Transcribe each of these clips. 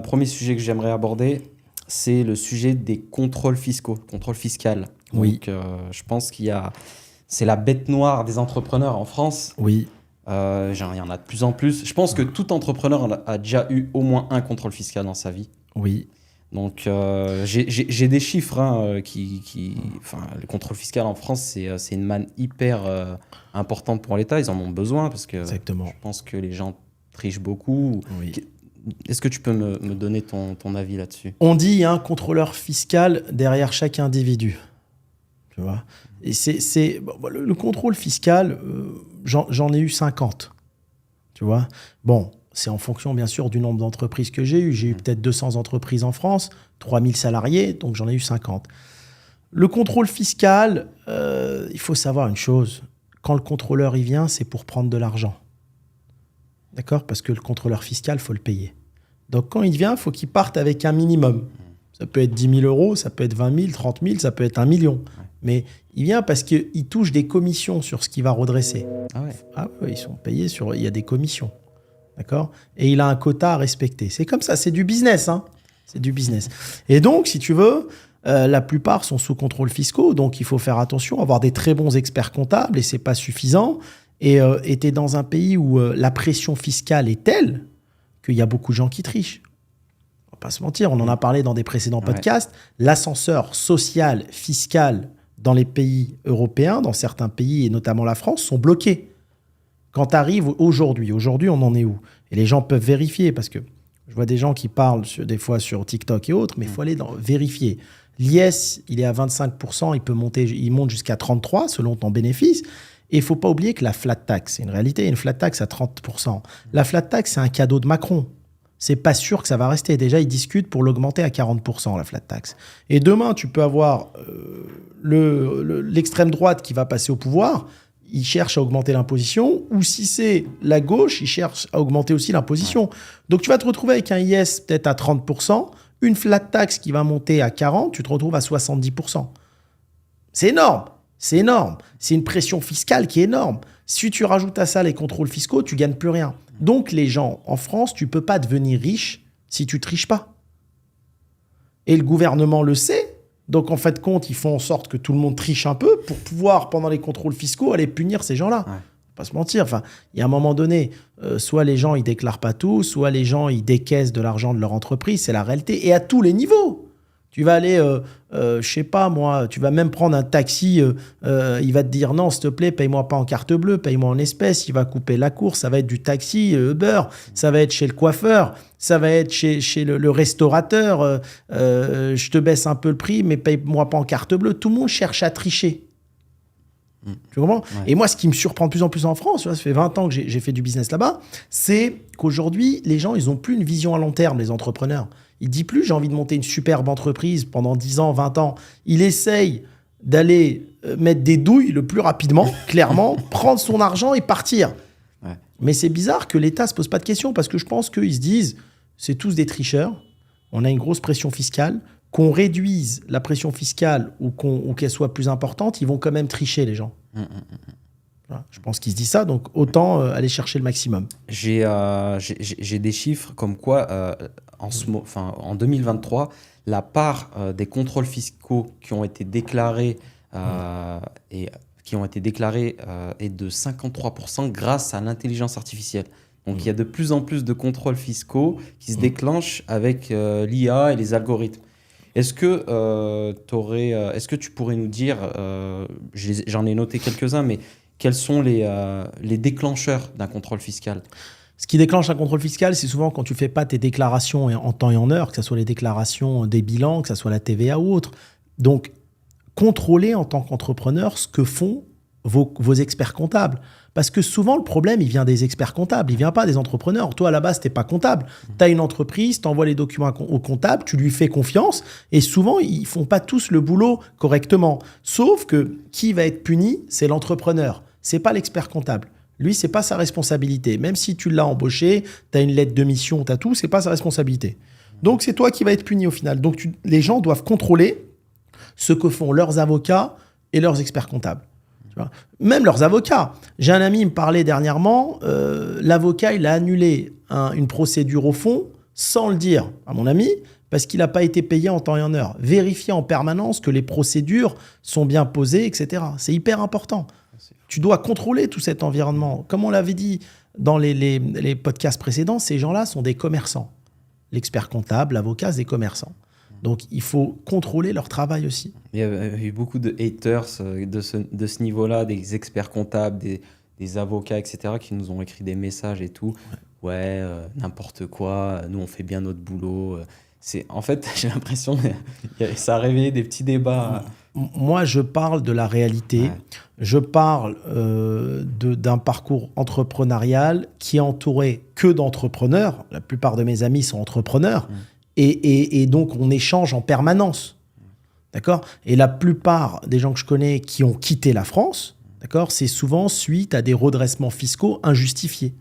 Premier sujet que j'aimerais aborder, c'est le sujet des contrôles fiscaux, contrôle fiscal. Oui, Donc, je pense c'est la bête noire des entrepreneurs en France. oui, Il y en a de plus en plus. Je pense que tout entrepreneur a déjà eu au moins un contrôle fiscal dans sa vie. oui. Donc, j'ai des chiffres enfin, le contrôle fiscal en France, c'est une manne hyper importante pour l'État. Ils en ont besoin parce que Exactement. je pense que les gens trichent beaucoup. Oui. Est-ce que tu peux me donner ton avis là-dessus? On dit il y a un contrôleur fiscal derrière chaque individu. Tu vois. Et le contrôle fiscal, j'en ai eu 50. Tu vois. Bon, c'est en fonction, bien sûr, du nombre d'entreprises que j'ai eu. J'ai eu peut-être 200 entreprises en France, 3000 salariés, donc j'en ai eu 50. Le contrôle fiscal, il faut savoir une chose. Quand le contrôleur il vient, c'est pour prendre de l'argent. D'accord? Parce que le contrôleur fiscal, il faut le payer. Donc, quand il vient, il faut qu'il parte avec un minimum. Ça peut être 10 000 euros, ça peut être 20 000, 30 000, ça peut être 1 million. Mais il vient parce qu'il touche des commissions sur ce qu'il va redresser. Ah ouais. Ah oui, ils sont payés il y a des commissions. D'accord? Et il a un quota à respecter. C'est comme ça, c'est du business. Hein, c'est du business. Et donc, si tu veux, la plupart sont sous contrôle fiscal. Donc, il faut faire attention, avoir des très bons experts comptables et c'est pas suffisant. Et tu es dans un pays où la pression fiscale est telle qu'il y a beaucoup de gens qui trichent. On va pas se mentir, on en a parlé dans des précédents podcasts. L'ascenseur social, fiscal dans les pays européens, dans certains pays et notamment la France, sont bloqués. Quand tu arrives aujourd'hui, on en est où? Et les gens peuvent vérifier parce que je vois des gens qui parlent des fois sur TikTok et autres, mais il faut aller vérifier. L'IS, il est à 25%, il monte jusqu'à 33% selon ton bénéfice. Et il ne faut pas oublier que la flat tax, c'est une réalité, une flat tax à 30%. La flat tax, c'est un cadeau de Macron. C'est pas sûr que ça va rester. Déjà, ils discutent pour l'augmenter à 40%, la flat tax. Et demain, tu peux avoir l'extrême droite qui va passer au pouvoir. Il cherche à augmenter l'imposition. Ou si c'est la gauche, il cherche à augmenter aussi l'imposition. Donc, tu vas te retrouver avec un IS peut-être à 30%, une flat tax qui va monter à 40%, tu te retrouves à 70%. C'est énorme. C'est énorme. C'est une pression fiscale qui est énorme. Si tu rajoutes à ça les contrôles fiscaux, tu ne gagnes plus rien. Donc, les gens, en France, tu ne peux pas devenir riche si tu ne triches pas. Et le gouvernement le sait. Donc, en fait, compte, ils font en sorte que tout le monde triche un peu pour pouvoir, pendant les contrôles fiscaux, aller punir ces gens-là. Ouais. Pas se mentir. Enfin, il y a un moment donné, soit les gens, ils ne déclarent pas tout, soit les gens, ils décaissent de l'argent de leur entreprise. C'est la réalité. Et à tous les niveaux. Tu vas aller, je sais pas moi, tu vas même prendre un taxi, il va te dire non, s'il te plaît, paye-moi pas en carte bleue, paye-moi en espèces, il va couper la course, ça va être du taxi, Uber, ça va être chez le coiffeur, ça va être chez le restaurateur, je te baisse un peu le prix, mais paye-moi pas en carte bleue. Tout le monde cherche à tricher. Tu comprends? Ouais. Et moi, ce qui me surprend de plus en plus en France, ça fait 20 ans que j'ai fait du business là-bas, c'est qu'aujourd'hui, les gens, ils n'ont plus une vision à long terme, les entrepreneurs. Ils ne disent plus, j'ai envie de monter une superbe entreprise pendant 10 ans, 20 ans. Il essaye d'aller mettre des douilles le plus rapidement, clairement, prendre son argent et partir. Ouais. Mais c'est bizarre que l'État ne se pose pas de questions parce que je pense qu'ils se disent, c'est tous des tricheurs, on a une grosse pression fiscale, qu'on réduise la pression fiscale ou qu'elle soit plus importante, ils vont quand même tricher les gens. Voilà, je pense qu'ils se disent ça, donc autant aller chercher le maximum. J'ai des chiffres comme quoi, en 2023, la part des contrôles fiscaux qui ont été déclarés est de 53% grâce à l'intelligence artificielle. Donc il y a de plus en plus de contrôles fiscaux qui se déclenchent avec l'IA et les algorithmes. Est-ce que tu pourrais nous dire, j'en ai noté quelques-uns, mais quels sont les déclencheurs d'un contrôle fiscal? Ce qui déclenche un contrôle fiscal, c'est souvent quand tu ne fais pas tes déclarations en temps et en heure, que ce soit les déclarations des bilans, que ce soit la TVA ou autre. Donc, contrôler en tant qu'entrepreneur ce que font vos experts comptables. Parce que souvent, le problème, il vient des experts comptables, il ne vient pas des entrepreneurs. Toi, à la base, tu n'es pas comptable. Tu as une entreprise, tu envoies les documents au comptable, tu lui fais confiance. Et souvent, ils ne font pas tous le boulot correctement. Sauf que qui va être puni, c'est l'entrepreneur. Ce n'est pas l'expert comptable. Lui, ce n'est pas sa responsabilité. Même si tu l'as embauché, tu as une lettre de mission, tu as tout, ce n'est pas sa responsabilité. Donc, c'est toi qui vas être puni au final. Donc, les gens doivent contrôler ce que font leurs avocats et leurs experts comptables. Tu vois, même leurs avocats. J'ai un ami qui me parlait dernièrement, l'avocat, il a annulé une procédure au fond sans le dire à mon ami, parce qu'il n'a pas été payé en temps et en heure. Vérifier en permanence que les procédures sont bien posées, etc. C'est hyper important. Tu dois contrôler tout cet environnement. Comme on l'avait dit dans les podcasts précédents, ces gens-là sont des commerçants. L'expert comptable, l'avocat, c'est des commerçants. Donc, il faut contrôler leur travail aussi. Il y a eu beaucoup de haters de ce niveau-là, des experts comptables, des avocats, etc., qui nous ont écrit des messages et tout. Ouais, n'importe quoi, nous, on fait bien notre boulot. En fait, j'ai l'impression que ça a réveillé des petits débats. Moi, je parle de la réalité. Ouais. Je parle d'un parcours entrepreneurial qui est entouré que d'entrepreneurs. La plupart de mes amis sont entrepreneurs. Et donc, on échange en permanence. D'accord ? Et la plupart des gens que je connais qui ont quitté la France, d'accord, c'est souvent suite à des redressements fiscaux injustifiés.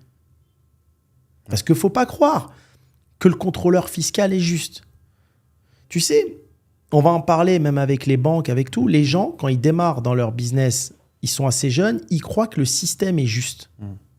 Parce qu'il ne faut pas croire que le contrôleur fiscal est juste. Tu sais, on va en parler même avec les banques, avec tout. Les gens, quand ils démarrent dans leur business, ils sont assez jeunes, ils croient que le système est juste.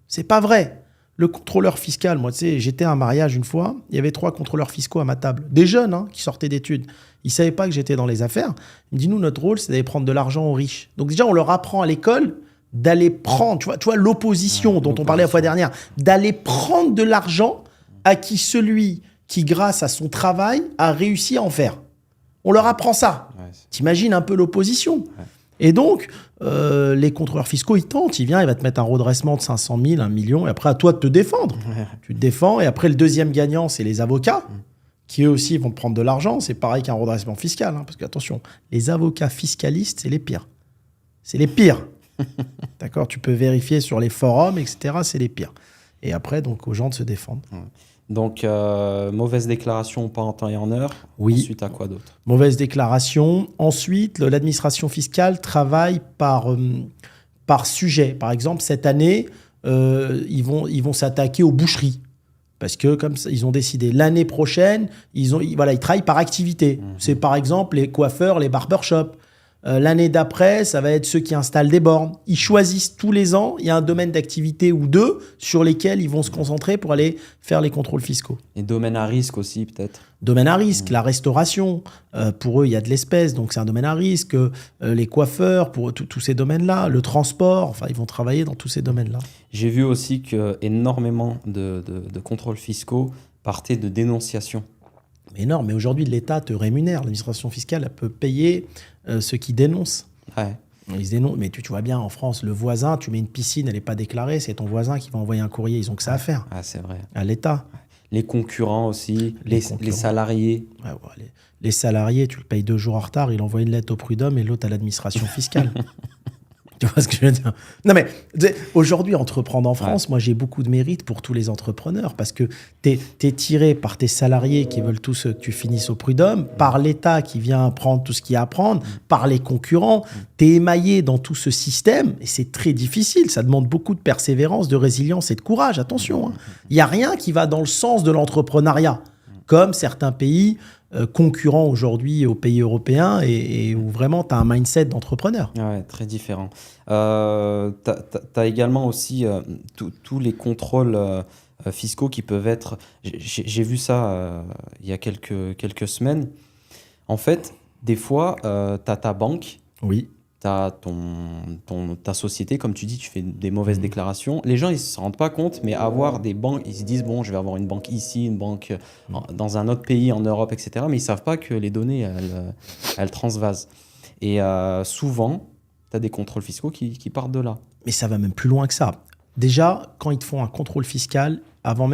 C'est pas vrai. Le contrôleur fiscal, moi, tu sais, j'étais à un mariage une fois, il y avait 3 contrôleurs fiscaux à ma table. Des jeunes qui sortaient d'études. Ils ne savaient pas que j'étais dans les affaires. Ils me disent, nous, notre rôle, c'est d'aller prendre de l'argent aux riches. Donc déjà, on leur apprend à l'école d'aller prendre, tu vois l'opposition dont on parlait la fois dernière, d'aller prendre de l'argent à celui qui, grâce à son travail, a réussi à en faire. On leur apprend ça. Ouais, t'imagines un peu l'opposition. Ouais. Et donc, les contrôleurs fiscaux, ils tentent. Il va te mettre un redressement de 500 000, 1 million, et après, à toi de te défendre. Ouais. Tu te défends, et après, le deuxième gagnant, c'est les avocats, qui eux aussi vont prendre de l'argent. C'est pareil qu'un redressement fiscal. Parce que, attention, les avocats fiscalistes, c'est les pires. C'est les pires. D'accord ? Tu peux vérifier sur les forums, etc. C'est les pires. Et après, donc, aux gens de se défendre. Ouais. Donc, mauvaise déclaration pas en temps et en heure. Oui. Ensuite, à quoi d'autre ? Mauvaise déclaration. Ensuite, l'administration fiscale travaille par sujet. Par exemple, cette année, ils vont s'attaquer aux boucheries. Parce que, comme ça, ils ont décidé, l'année prochaine, ils travaillent par activité. C'est par exemple les coiffeurs, les barbershops. L'année d'après, ça va être ceux qui installent des bornes. Ils choisissent tous les ans, il y a un domaine d'activité ou deux sur lesquels ils vont se concentrer pour aller faire les contrôles fiscaux. Et domaine à risque aussi, peut-être ? Domaine à risque, la restauration. Pour eux, il y a de l'espèce, donc c'est un domaine à risque. Les coiffeurs, pour tous ces domaines-là. Le transport, enfin, ils vont travailler dans tous ces domaines-là. J'ai vu aussi qu'énormément de contrôles fiscaux partaient de dénonciations. Énorme, mais aujourd'hui, l'État te rémunère. L'administration fiscale, elle peut payer ceux qui dénoncent. Ouais. Ils dénoncent. Mais tu vois bien, en France, le voisin, tu mets une piscine, elle n'est pas déclarée, c'est ton voisin qui va envoyer un courrier. Ils ont que ça à faire. Ah, c'est vrai. À l'État. Les concurrents aussi, les salariés. Ouais, les salariés, tu le payes 2 jours en retard, il envoie une lettre au prud'homme et l'autre à l'administration fiscale. Tu vois ce que je veux dire ? Non, mais aujourd'hui, entreprendre en France, moi, j'ai beaucoup de mérite pour tous les entrepreneurs parce que t'es tiré par tes salariés qui veulent tous que tu finisses au prud'homme, par l'État qui vient prendre tout ce qu'il y a à prendre, par les concurrents. T'es émaillé dans tout ce système et c'est très difficile. Ça demande beaucoup de persévérance, de résilience et de courage. Attention, il n'y a rien qui va dans le sens de l'entrepreneuriat, comme certains pays concurrents aujourd'hui aux pays européens et où vraiment tu as un mindset d'entrepreneur. Ouais, très différent. Tu as également aussi tous les contrôles fiscaux qui peuvent être... J'ai vu ça il y a quelques semaines. En fait, des fois, tu as ta banque, oui. tu as ta société, comme tu dis, tu fais des mauvaises déclarations. Les gens, ils ne se rendent pas compte, mais avoir des banques, ils se disent, bon, je vais avoir une banque ici, une banque dans un autre pays, en Europe, etc. Mais ils ne savent pas que les données, elles transvasent. Et souvent, tu as des contrôles fiscaux qui partent de là. Mais ça va même plus loin que ça. Déjà, quand ils te font un contrôle fiscal, avant même